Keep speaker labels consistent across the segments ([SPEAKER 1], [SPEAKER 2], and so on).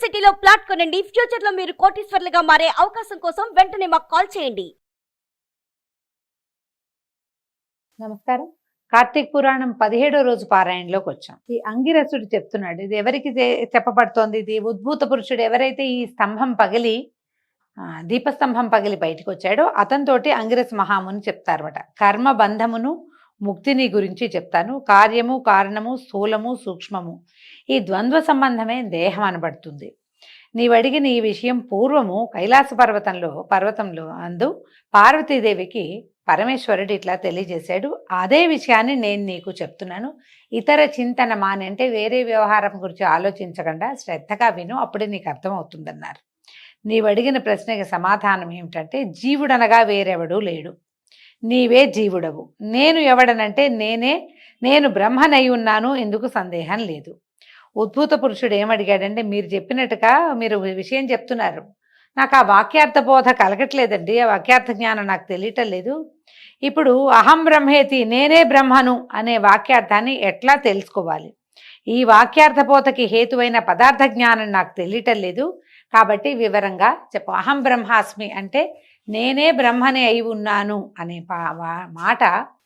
[SPEAKER 1] సిటీలో ప్లాట్ కొనండి. ఫ్యూచర్ లో మీరు కోటీశ్వర్లుగా మారే అవకాశం కోసం వెంటనే మాకు కాల్ చేయండి.
[SPEAKER 2] నమస్కారం. కార్తీక పురాణం 17వ రోజు పారాయణలోకి వచ్చాం. ఈ అంగిరసుడు చెప్తున్నాడు, ఇది ఎవరికి చెప్పబడుతోంది? ఇది ఉద్భూత పురుషుడు ఎవరైతే ఈ స్తంభం పగిలి దీపస్తంభం పగిలి బయటకు వచ్చాడో అతనితోటి అంగిరస మహాముని చెప్తారట. కర్మ బంధమును ముక్తిని గురించి చెప్తాను. కార్యము, కారణము, స్థూలము, సూక్ష్మము, ఈ ద్వంద్వ సంబంధమే దేహం అనబడుతుంది. నీవు అడిగిన ఈ విషయం పూర్వము కైలాస పర్వతంలో అందు పార్వతీదేవికి పరమేశ్వరుడు ఇట్లా తెలియజేశాడు. అదే విషయాన్ని నేను నీకు చెప్తున్నాను. ఇతర చింతన మాని, అంటే వేరే వ్యవహారం గురించి ఆలోచించకుండా శ్రద్ధగా విను, అప్పుడే నీకు అర్థమవుతుందన్నారు. నీవు అడిగిన ప్రశ్నకి సమాధానం ఏమిటంటే, జీవుడనగా వేరెవడూ లేడు, నీవే జీవుడవు. నేను ఎవడనంటే నేను బ్రహ్మనై ఉన్నాను, ఎందుకు సందేహం లేదు. ఉద్భూత పురుషుడు ఏమడిగాడంటే, మీరు చెప్పినట్టుగా మీరు విషయం చెప్తున్నారు, నాకు ఆ వాక్యార్థ బోధ కలగట్లేదండి, ఆ వాక్యార్థ జ్ఞానం నాకు తెలియటం లేదు. ఇప్పుడు అహం బ్రహ్మేతి, నేనే బ్రహ్మను అనే వాక్యార్థాన్ని ఎట్లా తెలుసుకోవాలి? ఈ వాక్యార్థ బోధకి హేతువైన పదార్థ జ్ఞానం నాకు తెలియటం లేదు, కాబట్టి వివరంగా చెప్పు. అహం బ్రహ్మాస్మి అంటే నేనే బ్రహ్మనే అయి ఉన్నాను అనే మాట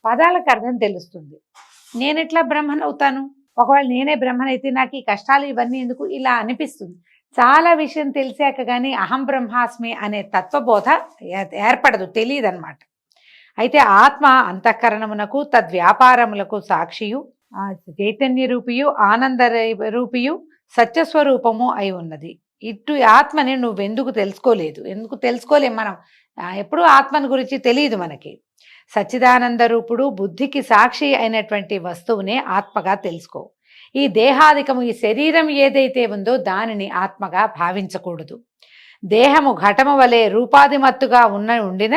[SPEAKER 2] పదాలకు అర్థం తెలుస్తుంది. నేనెట్లా బ్రహ్మనవుతాను? ఒకవేళ నేనే బ్రహ్మనైతే నాకు ఈ కష్టాలు ఇవన్నీ ఎందుకు, ఇలా అనిపిస్తుంది. చాలా విషయం తెలిసాక కానీ అహం బ్రహ్మాస్మి అనే తత్వబోధ ఏర్పడదు, తెలియదు అనమాట. అయితే ఆత్మ అంతఃకరణమునకు తద్వ్యాపారములకు సాక్షియు, చైతన్య రూపియు, ఆనంద రూపియు, సత్యస్వరూపము అయి ఉన్నది. ఇటు ఆత్మని నువ్వెందుకు తెలుసుకోలేదు? ఎందుకు తెలుసుకోలేం మనం? ఎప్పుడూ ఆత్మని గురించి తెలియదు మనకి. సచ్చిదానంద రూపుడు, బుద్ధికి సాక్షి అయినటువంటి వస్తువునే ఆత్మగా తెలుసుకో. ఈ దేహాదికము, ఈ శరీరం ఏదైతే ఉందో దానిని ఆత్మగా భావించకూడదు. దేహము ఘటము వలె రూపాదిమత్తుగా ఉండిన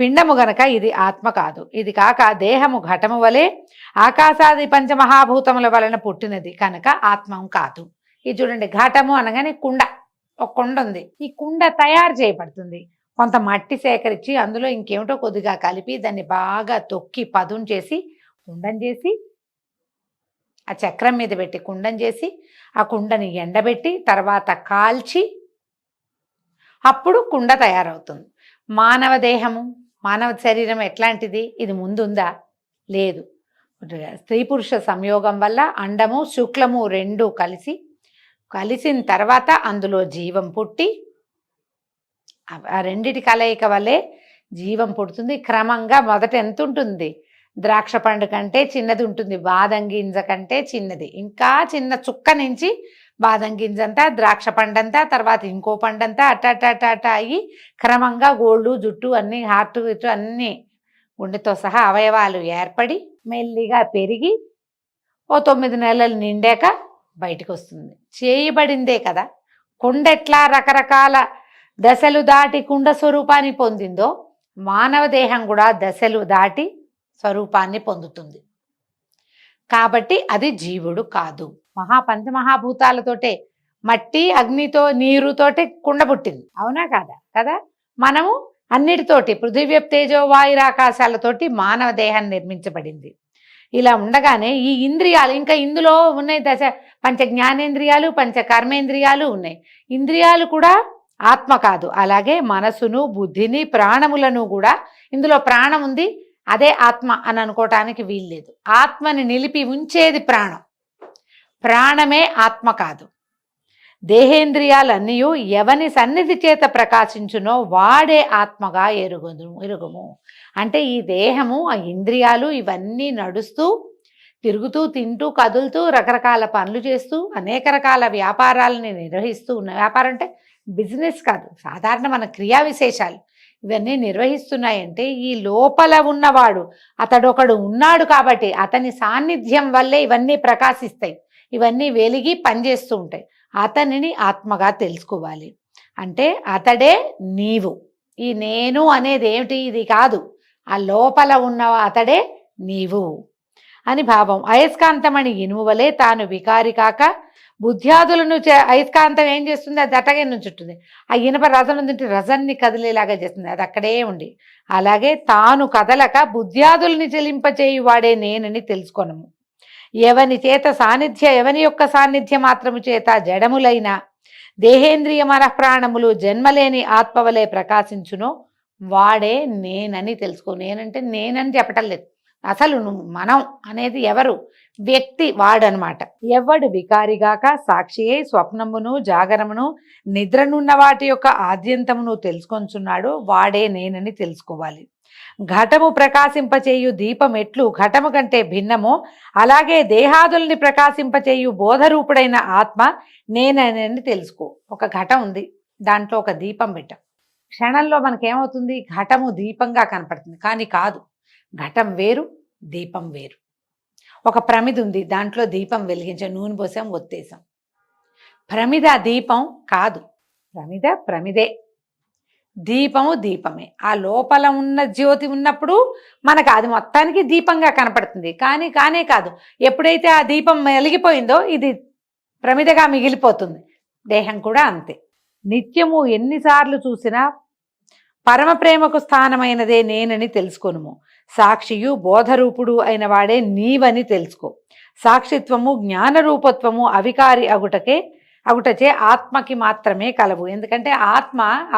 [SPEAKER 2] పిండము గనక ఇది ఆత్మ కాదు. ఇది కాక దేహము ఘటము వలె ఆకాశాది పంచమహాభూతముల వలన పుట్టినది కనుక ఆత్మ కాదు. ఇది చూడండి, ఘటము అనగానే కుండ, ఒక కుండ ఉంది. ఈ కుండ తయారు చేయబడుతుంది. కొంత మట్టి సేకరించి అందులో ఇంకేమిటో కొద్దిగా కలిపి దాన్ని బాగా తొక్కి పదును చేసి కుండం చేసి ఆ చక్రం మీద పెట్టి కుండం చేసి ఆ కుండని ఎండబెట్టి తర్వాత కాల్చి అప్పుడు కుండ తయారవుతుంది. మానవ దేహము, మానవ శరీరం ఎట్లాంటిది? ఇది ముందుందా? లేదు. స్త్రీ పురుష సంయోగం వల్ల అండము శుక్లము రెండు కలిసిన తర్వాత అందులో జీవం పుట్టి, ఆ రెండిటి కలయిక వల్లే జీవం పుడుతుంది. క్రమంగా మొదట ఎంత ఉంటుంది? ద్రాక్ష పండు కంటే చిన్నది ఉంటుంది, బాదం గింజ కంటే చిన్నది, ఇంకా చిన్న చుక్క నుంచి బాదం గింజంతా, ద్రాక్ష పండంతా, తర్వాత ఇంకో పండంతా అట్ట అయ్యి క్రమంగా గోళ్ళు, జుట్టు అన్నీ, హార్ట్ గిట్టు అన్నీ, గుండెతో సహా అవయవాలు ఏర్పడి మెల్లిగా పెరిగి ఓ 9 నెలలు నిండాక బయటకు వస్తుంది. చేయబడిందే కదా. కుండ ఎట్లా రకరకాల దశలు దాటి కుండ స్వరూపాన్ని పొందిందో, మానవ దేహం కూడా దశలు దాటి స్వరూపాన్ని పొందుతుంది. కాబట్టి అది జీవుడు కాదు. పంచమహాభూతాలతోటే, మట్టి, అగ్నితో, నీరుతోటి కుండ పుట్టింది, అవునా కాదా? కదా. మనము అన్నిటితోటి పృథివ్య తేజో వాయురాకాశాలతోటి మానవ దేహం నిర్మించబడింది. ఇలా ఉండగానే ఈ ఇంద్రియాలు, ఇంకా ఇందులో ఉన్నాయి పంచ జ్ఞానేంద్రియాలు, పంచ కర్మేంద్రియాలు ఉన్నాయి. ఇంద్రియాలు కూడా ఆత్మ కాదు. అలాగే మనసును, బుద్ధిని, ప్రాణములను కూడా, ఇందులో ప్రాణం ఉంది, అదే ఆత్మ అని అనుకోవటానికి వీల్లేదు. ఆత్మని నిలిపి ఉంచేది ప్రాణం, ప్రాణమే ఆత్మ కాదు. దేహేంద్రియాలన్నీ ఎవని సన్నిధి చేత ప్రకాశించునో వాడే ఆత్మగా ఎరుగుము. అంటే ఈ దేహము, ఆ ఇంద్రియాలు ఇవన్నీ నడుస్తూ, తిరుగుతూ, తింటూ, కదులుతూ, రకరకాల పనులు చేస్తూ, అనేక రకాల వ్యాపారాలని నిర్వహిస్తూ ఉన్న, వ్యాపారం అంటే బిజినెస్ కాదు, సాధారణ మన క్రియా విశేషాలు ఇవన్నీ నిర్వహిస్తున్నాయంటే ఈ లోపల ఉన్నవాడు, అతడొకడు ఉన్నాడు కాబట్టి అతని సాన్నిధ్యం వల్లే ఇవన్నీ ప్రకాశిస్తాయి, ఇవన్నీ వెలిగి పనిచేస్తూ ఉంటాయి. అతనిని ఆత్మగా తెలుసుకోవాలి. అంటే అతడే నీవు. ఈ నేను అనేది ఏమిటి? ఇది కాదు, ఆ లోపల ఉన్న అతడే నీవు అని భావం. అయస్కాంతమణి ఇనుము వలె తాను వికారి కాక బుద్ధ్యాదులను అయస్కాంతం ఏం చేస్తుంది? అది అట్టగే నుంచుంటుంది. ఆ ఇనుప రసం నుండి రసాన్ని కదిలేలాగా చేస్తుంది, అది అక్కడే ఉండి. అలాగే తాను కదలక బుద్ధ్యాదుల్ని చెలింపచేయువాడే నేనని తెలుసుకొనము. ఎవని యొక్క సాన్నిధ్య మాత్రము చేత జడములైన దేహేంద్రియ మనఃప్రాణములు జన్మలేని ఆత్మవలే ప్రకాశించునో వాడే నేనని తెలుసుకో. నేనంటే నేనని చెప్పటం లేదు, అసలు మనం అనేది ఎవరు, వ్యక్తి వాడనమాట. ఎవడు వికారిగాక సాక్షియే స్వప్నమును జాగరమును నిద్రనున్న వాటి యొక్క ఆద్యంతమును తెలుసుకొంచున్నాడు వాడే నేనని తెలుసుకోవాలి. ఘటము ప్రకాశింపచేయు దీపం ఎట్లు ఘటము కంటే భిన్నమో అలాగే దేహాదుల్ని ప్రకాశింపచేయు బోధరూపుడైన ఆత్మ నేనని తెలుసుకో. ఒక ఘటం ఉంది, దాంట్లో ఒక దీపం పెట్టాం, క్షణంలో మనకేమవుతుంది, ఘటము దీపంగా కనపడుతుంది. కానీ కాదు, ఘటం వేరు దీపం వేరు. ఒక ప్రమిద ఉంది, దాంట్లో దీపం వెలిగించాం, నూనె పోసాం, ఒత్తేసాం. ప్రమిద దీపం కాదు, ప్రమిద ప్రమిదే, దీపము దీపమే. ఆ లోపల ఉన్న జ్యోతి ఉన్నప్పుడు మనకు అది మొత్తానికి దీపంగా కనపడుతుంది. కానీ కానే కాదు, ఎప్పుడైతే ఆ దీపం వెలిగిపోయిందో ఇది ప్రమిదగా మిగిలిపోతుంది. దేహం కూడా అంతే. నిత్యము ఎన్నిసార్లు చూసినా పరమ ప్రేమకు స్థానమైనదే నేనని తెలుసుకొనుము. సాక్షియు బోధరూపుడు అయిన వాడే నీవని తెలుసుకో. సాక్షిత్వము జ్ఞానరూపత్వము అవికారి అగుటచే ఆత్మకి మాత్రమే కలవు. ఎందుకంటే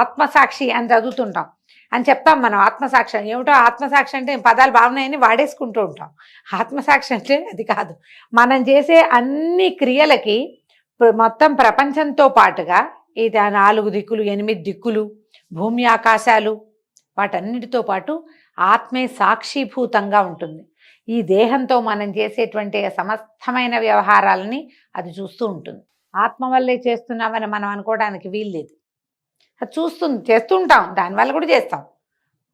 [SPEAKER 2] ఆత్మసాక్షి అని చదువుతుంటాం, అని చెప్తాం మనం. ఆత్మసాక్షి ఏమిటో, ఆత్మసాక్షి అంటే పదాలు బాగున్నాయని వాడేసుకుంటూ ఉంటాం. ఆత్మసాక్షి అంటే అది కాదు. మనం చేసే అన్ని క్రియలకి మొత్తం ప్రపంచంతో పాటుగా ఇది 4 దిక్కులు, 8 దిక్కులు, భూమి ఆకాశాలు, వాటన్నిటితో పాటు ఆత్మే సాక్షిభూతంగా ఉంటుంది. ఈ దేహంతో మనం చేసేటువంటి సమస్తమైన వ్యవహారాలని అది చూస్తూ ఉంటుంది. ఆత్మ వల్లే చేస్తున్నామని మనం అనుకోవడానికి వీల్లేదు. అది చూస్తుంది, చేస్తుంటాం, దానివల్ల కూడా చేస్తాం.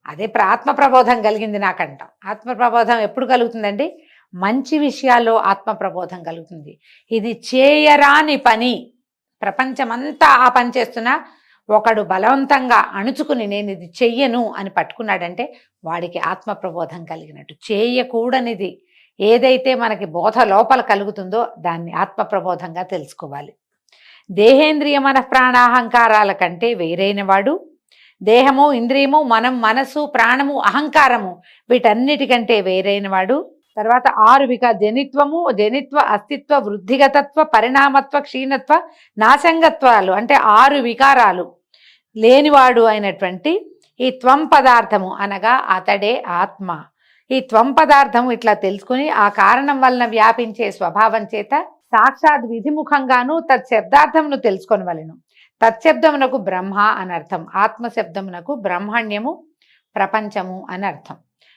[SPEAKER 2] అదే ఆత్మ ప్రబోధం కలిగింది నాకంటాం. ఆత్మ ప్రబోధం ఎప్పుడు కలుగుతుందండి? మంచి విషయాల్లో ఆత్మ ప్రబోధం కలుగుతుంది. ఇది చేయరాని పని, ప్రపంచమంతా ఆ పని చేస్తున్నా ఒకడు బలవంతంగా అణుచుకుని నేను ఇది చెయ్యను అని పట్టుకున్నాడంటే వాడికి ఆత్మ ప్రబోధం కలిగినట్టు. చేయకూడనిది ఏదైతే మనకి బోధ లోపల కలుగుతుందో దాన్ని ఆత్మ ప్రబోధంగా తెలుసుకోవాలి. దేహేంద్రియ మనఃప్రాణాహంకారాల కంటే వేరైన వాడు, దేహము ఇంద్రియము మనం మనసు ప్రాణము అహంకారము వీటన్నిటికంటే వేరైన వాడు. తర్వాత 6 జనిత్వ అస్తిత్వ వృద్ధిగతత్వ పరిణామత్వ క్షీణత్వ నాశంగత్వాలు అంటే 6 వికారాలు లేనివాడు అయినటువంటి ఈ త్వం పదార్థము అనగా అతడే ఆత్మ. ఈ త్వం పదార్థము ఇట్లా తెలుసుకుని ఆ కారణం వలన వ్యాపించే స్వభావం చేత సాక్షాత్ విధిముఖంగాను తత్శబ్దార్థమును తెలుసుకొనవలెను. తత్శబ్దమునకు బ్రహ్మ అనర్థం, ఆత్మశబ్దమునకు బ్రహ్మణ్యము ప్రపంచము అని అర్థం.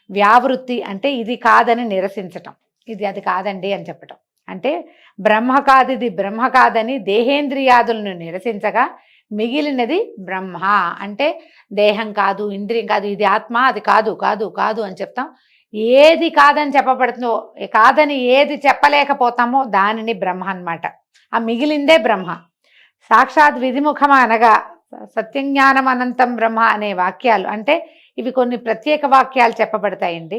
[SPEAKER 2] వ్యావృత్తి అంటే ఇది కాదని నిరసించటం, ఇది అది కాదండి అని చెప్పటం. అంటే బ్రహ్మ కాదు, ఇది బ్రహ్మ కాదని దేహేంద్రియాదులను నిరసించగా మిగిలినది బ్రహ్మ. అంటే దేహం కాదు, ఇంద్రియం కాదు, ఇది ఆత్మ, అది కాదు కాదు కాదు అని చెప్తాం. ఏది కాదని చెప్పబడుతుందో, కాదని ఏది చెప్పలేకపోతామో దానిని బ్రహ్మ అన్నమాట. ఆ మిగిలిందే బ్రహ్మ. సాక్షాత్ విధిముఖమ అనగా సత్యజ్ఞానం అనంతం బ్రహ్మ అనే వాక్యాలు అంటే ఇవి కొన్ని ప్రత్యేక వాక్యాలు చెప్పబడతాయండి.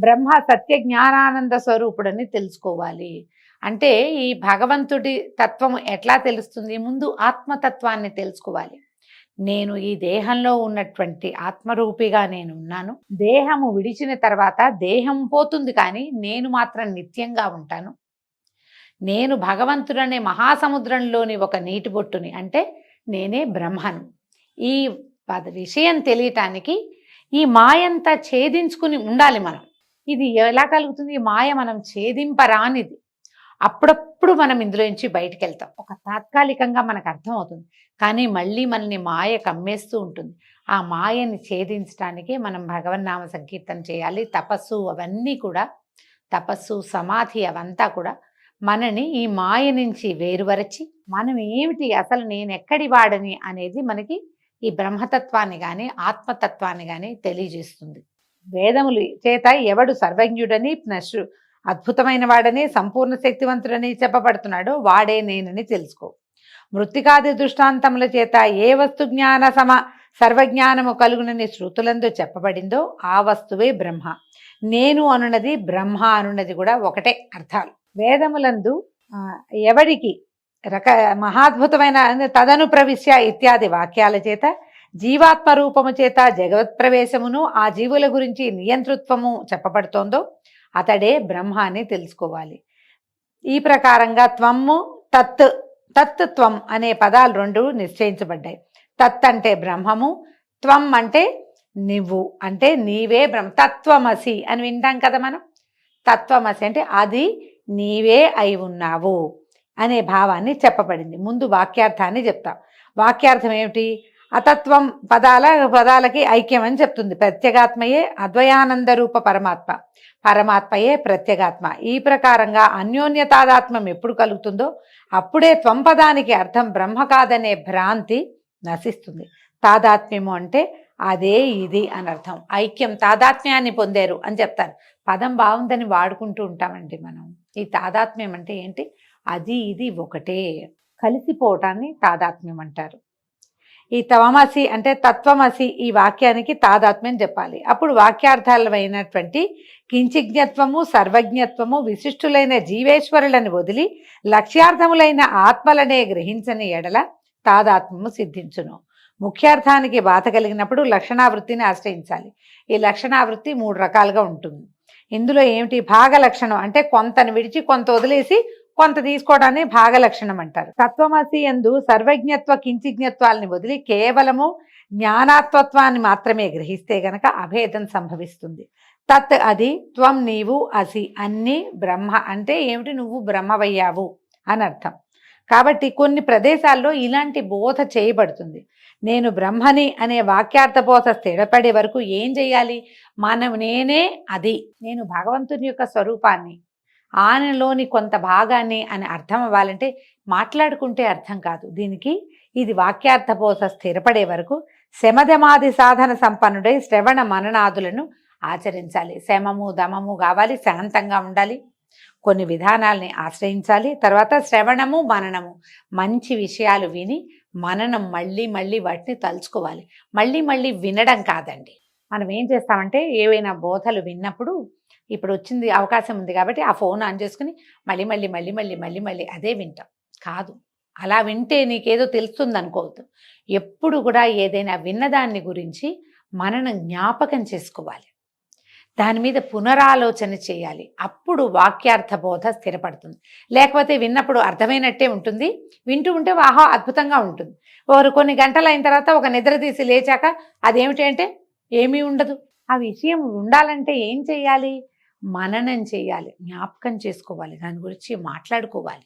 [SPEAKER 2] బ్రహ్మ సత్య జ్ఞానానంద స్వరూపుడని తెలుసుకోవాలి. అంటే ఈ భగవంతుడి తత్వం ఎట్లా తెలుస్తుంది? ముందు ఆత్మతత్వాన్ని తెలుసుకోవాలి. నేను ఈ దేహంలో ఉన్నటువంటి ఆత్మరూపిగా నేను ఉన్నాను. దేహము విడిచిన తర్వాత దేహం పోతుంది, కానీ నేను మాత్రం నిత్యంగా ఉంటాను. నేను భగవంతుడనే మహాసముద్రంలోని ఒక నీటి బొట్టుని, అంటే నేనే బ్రహ్మను. ఈ విషయం తెలియటానికి ఈ మాయంతా ఛేదించుకుని ఉండాలి మనం. ఇది ఎలా కలుగుతుంది? ఈ మాయ మనం ఛేదింపరానిది. అప్పుడప్పుడు మనం ఇందులో నుంచి బయటికి వెళ్తాం, ఒక తాత్కాలికంగా మనకు అర్థమవుతుంది, కానీ మళ్ళీ మనల్ని మాయ కమ్మేస్తూ ఉంటుంది. ఆ మాయని ఛేదించడానికే మనం భగవన్నామ సంకీర్తన చేయాలి. తపస్సు అవన్నీ కూడా, తపస్సు సమాధి అవంతా కూడా మనని ఈ మాయ నుంచి వేరువరచి మనం ఏమిటి, అసలు నేను ఎక్కడి వాడని అనేది మనకి ఈ బ్రహ్మతత్వాన్ని కానీ ఆత్మతత్వాన్ని కానీ తెలియజేస్తుంది. వేదములు చేత ఎవడు సర్వజ్ఞుడని అద్భుతమైన వాడని సంపూర్ణ శక్తివంతుడని చెప్పబడుతున్నాడో వాడే నేనని తెలుసుకో. మృత్తికాది దృష్టాంతముల చేత ఏ వస్తు జ్ఞాన సర్వజ్ఞానము కలుగునని శృతులందు చెప్పబడిందో ఆ వస్తువే బ్రహ్మ. నేను అనున్నది బ్రహ్మ అనున్నది కూడా ఒకటే అర్థాలు. వేదములందు ఎవడికి మహాద్భుతమైన తదను ప్రవిశ్య ఇత్యాది వాక్యాల చేత జీవాత్మ రూపము చేత జగవత్ ప్రవేశమును ఆ జీవుల గురించి నియంతృత్వము చెప్పబడుతోందో అతడే బ్రహ్మ అని తెలుసుకోవాలి. ఈ ప్రకారంగా త్వము తత్ త్వం అనే పదాలు రెండు నిశ్చయించబడ్డాయి. తత్ అంటే బ్రహ్మము, త్వం అంటే నువ్వు, అంటే నీవే బ్రహ్మ. తత్వమసి అని వింటాం కదా మనం. తత్వమసి అంటే అది నీవే అయి ఉన్నావు అనే భావాన్ని చెప్పబడింది. ముందు వాక్యార్థాన్ని చెప్తాం. వాక్యార్థం ఏమిటి? అతత్వం పదాలకి ఐక్యం అని చెప్తుంది. ప్రత్యేగాత్మయే అద్వయానంద రూప పరమాత్మ, పరమాత్మయే ప్రత్యేగాత్మ. ఈ ప్రకారంగా అన్యోన్యతాదాత్మ్యం ఎప్పుడు కలుగుతుందో అప్పుడే త్వం పదానికి అర్థం బ్రహ్మ కాదనే భ్రాంతి నశిస్తుంది. తాదాత్మ్యము అంటే అదే ఇది అని అర్థం. ఐక్యం, తాదాత్మ్యాన్ని పొందారు అని చెప్తారు. పదం బాగుందని వాడుకుంటూ ఉంటామండి మనం. ఈ తాదాత్మ్యం అంటే ఏంటి? అది ఇది ఒకటే, కలిసిపోవటాన్ని తాదాత్మ్యం అంటారు. ఈ తవమసి అంటే తత్వమసి ఈ వాక్యానికి తాదాత్మ్యం చెప్పాలి. అప్పుడు వాక్యార్థాలమైనటువంటి కించిజ్ఞత్వము, సర్వజ్ఞత్వము, విశిష్టులైన జీవేశ్వరులను వదిలి లక్ష్యార్థములైన ఆత్మలనే గ్రహించని ఎడల తాదాత్మ్యము సిద్ధించును. ముఖ్యార్థానికి బాధ కలిగినప్పుడు లక్షణావృత్తిని ఆశ్రయించాలి. ఈ లక్షణావృత్తి 3 రకాలుగా ఉంటుంది. ఇందులో ఏమిటి? భాగ లక్షణం అంటే కొంతను విడిచి కొంత వదిలేసి కొంత తీసుకోవడాన్ని భాగ లక్షణం అంటారు. తత్వమసి యందు సర్వజ్ఞత్వ కించిజ్ఞత్వాలని వదిలి కేవలము జ్ఞానాత్వత్వాన్ని మాత్రమే గ్రహిస్తే గనక అభేదం సంభవిస్తుంది. తత్ అది, త్వం నీవు, అసి అన్ని బ్రహ్మ అంటే ఏమిటి? నువ్వు బ్రహ్మవయ్యావు అని అర్థం. కాబట్టి కొన్ని ప్రదేశాల్లో ఇలాంటి బోధ చేయబడుతుంది. నేను బ్రహ్మని అనే వాక్యార్థ బోధ స్థిరపడే వరకు ఏం చేయాలి? నేనే అది, నేను భగవంతుని యొక్క స్వరూపాన్ని, ఆయనలోని కొంత భాగాన్ని అని అర్థం అవ్వాలంటే మాట్లాడుకుంటే అర్థం కాదు. దీనికి ఇది వాక్యార్థ బోధ స్థిరపడే వరకు శమధమాది సాధన సంపన్నుడై శ్రవణ మననాదులను ఆచరించాలి. శమము దమము కావాలి, శాంతంగా ఉండాలి, కొన్ని విధానాల్ని ఆశ్రయించాలి. తర్వాత శ్రవణము మననము, మంచి విషయాలు విని మననం మళ్ళీ మళ్ళీ వాటిని తలుచుకోవాలి. మళ్ళీ మళ్ళీ వినడం కాదండి. మనం ఏం చేస్తామంటే ఏవైనా బోధలు విన్నప్పుడు ఇప్పుడు వచ్చింది అవకాశం ఉంది కాబట్టి ఆ ఫోన్ ఆన్ చేసుకుని మళ్ళీ మళ్ళీ మళ్ళీ మళ్ళీ మళ్ళీ మళ్ళీ అదే వింటాం. కాదు, అలా వింటే నీకేదో తెలుస్తుంది అనుకోవద్దు. ఎప్పుడు కూడా ఏదైనా విన్నదాన్ని గురించి మననం జ్ఞాపకం చేసుకోవాలి, దాని మీద పునరాలోచన చేయాలి. అప్పుడు వాక్యార్థ బోధ స్థిరపడుతుంది. లేకపోతే విన్నప్పుడు అర్థమైనట్టే ఉంటుంది, వింటూ ఉంటే వాహా అద్భుతంగా ఉంటుంది. కొన్ని గంటలు అయిన తర్వాత ఒక నిద్ర తీసి లేచాక అదేమిటి అంటే ఏమీ ఉండదు. ఆ విషయం ఉండాలంటే ఏం చేయాలి? మననం చేయాలి, జ్ఞాపకం చేసుకోవాలి, దాని గురించి మాట్లాడుకోవాలి.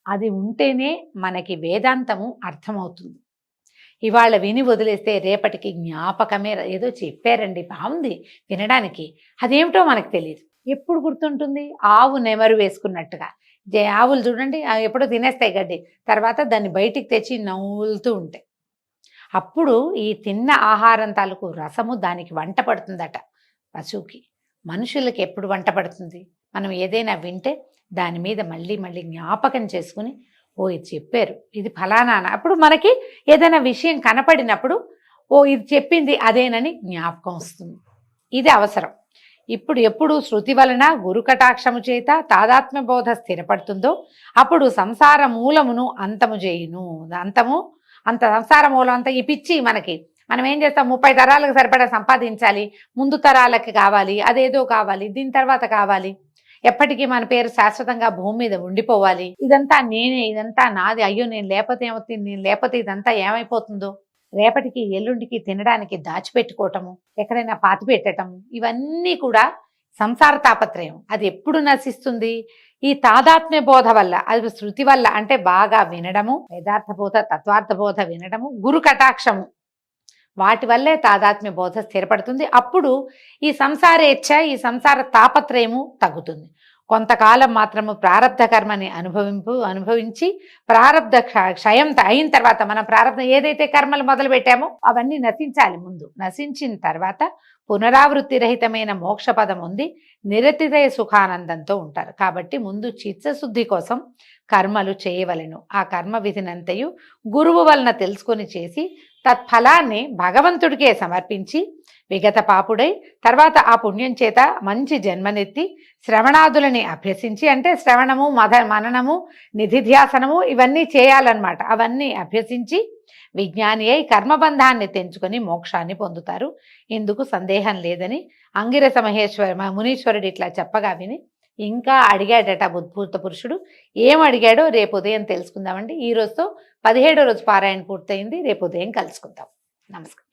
[SPEAKER 2] అది ఉంటేనే మనకి వేదాంతము అర్థమవుతుంది. ఇవాళ విని వదిలేస్తే రేపటికి జ్ఞాపకమే. ఏదో చెప్పారండి బాగుంది వినడానికి, అదేమిటో మనకు తెలియదు. ఎప్పుడు గుర్తుంటుంది? ఆవు నెమరు వేసుకున్నట్టుగా. ఆవులు చూడండి ఎప్పుడో తినేస్తాయి గడ్డి, తర్వాత దాన్ని బయటికి తెచ్చి నవ్వులుతూ ఉంటాయి. అప్పుడు ఈ తిన్న ఆహారం తాలూకు రసము దానికి వంట పడుతుందట పశువుకి. మనుషులకి ఎప్పుడు వంట పడుతుంది? మనం ఏదైనా వింటే దాని మీద మళ్ళీ మళ్ళీ జ్ఞాపకం చేసుకుని ఇది చెప్పారు, ఇది ఫలానా. అప్పుడు మనకి ఏదైనా విషయం కనపడినప్పుడు ఇది చెప్పింది అదేనని జ్ఞాపకం వస్తుంది. ఇది అవసరం. ఇప్పుడు ఎప్పుడు శృతి వలన గురు కటాక్షము చేత తాదాత్మ్య బోధ స్థిరపడుతుందో అప్పుడు సంసార మూలమును అంతము చేయును. అంత సంసార మూలం అంతా ఈ పిచ్చి మనకి. మనం ఏం చేస్తాం? 30 తరాలకు సరిపడా సంపాదించాలి, ముందు తరాలకి కావాలి, అదేదో కావాలి, దీని తర్వాత కావాలి, ఎప్పటికీ మన పేరు శాశ్వతంగా భూమి మీద ఉండిపోవాలి, ఇదంతా నేనే, ఇదంతా నాది, అయ్యో నేను లేకపోతే ఏమవుతుంది, నేను లేకపోతే ఇదంతా ఏమైపోతుందో, రేపటికి ఎల్లుండికి తినడానికి దాచిపెట్టుకోవటము, ఎక్కడైనా పాతి పెట్టటము, ఇవన్నీ కూడా సంసార తాపత్రయం. అది ఎప్పుడు నశిస్తుంది? ఈ తాదాత్మ్య బోధ వల్ల, అది శృతి వల్ల. అంటే బాగా వినడము, వేదార్థ బోధ, తత్వార్థ బోధ వినడము, గురు కటాక్షము, వాటి వల్లే తాదాత్మ్య బోధ స్థిరపడుతుంది. అప్పుడు ఈ సంసారేచ్ఛ, ఈ సంసార తాపత్రయము తగ్గుతుంది. కొంతకాలం మాత్రము ప్రారబ్ధ కర్మని అనుభవించి ప్రారబ్ధ క్షయం అయిన తర్వాత మనం ప్రారబ్ధం ఏదైతే కర్మలు మొదలు పెట్టామో అవన్నీ నశించాలి. ముందు నశించిన తర్వాత పునరావృత్తి రహితమైన మోక్షపదం ఉంది, నిరతిదయ సుఖానందంతో ఉంటారు. కాబట్టి ముందు చిత్తశుద్ధి కోసం కర్మలు చేయవలెను. ఆ కర్మ విధినంతయు గురువు వలన తెలుసుకొని చేసి తత్ఫలాన్ని భగవంతుడికే సమర్పించి విగత పాపుడై తర్వాత ఆ పుణ్యం చేత మంచి జన్మనెత్తి శ్రవణాదులని అభ్యసించి, అంటే శ్రవణము, మననము, నిధిధ్యాసనము ఇవన్నీ చేయాలన్నమాట. అవన్నీ అభ్యసించి విజ్ఞాని అయి కర్మబంధాన్ని తెంచుకొని మోక్షాన్ని పొందుతారు. ఇందుకు సందేహం లేదని అంగిరస మునీశ్వరుడు ఇట్లా చెప్పగా విని ఇంకా అడిగాడట ఉద్భూత పురుషుడు. ఏం అడిగాడో రేపు ఉదయం తెలుసుకుందామండి. ఈ రోజుతో 17వ రోజు పారాయణ పూర్తయింది. రేపు ఉదయం కలుసుకుందాం. నమస్కారం.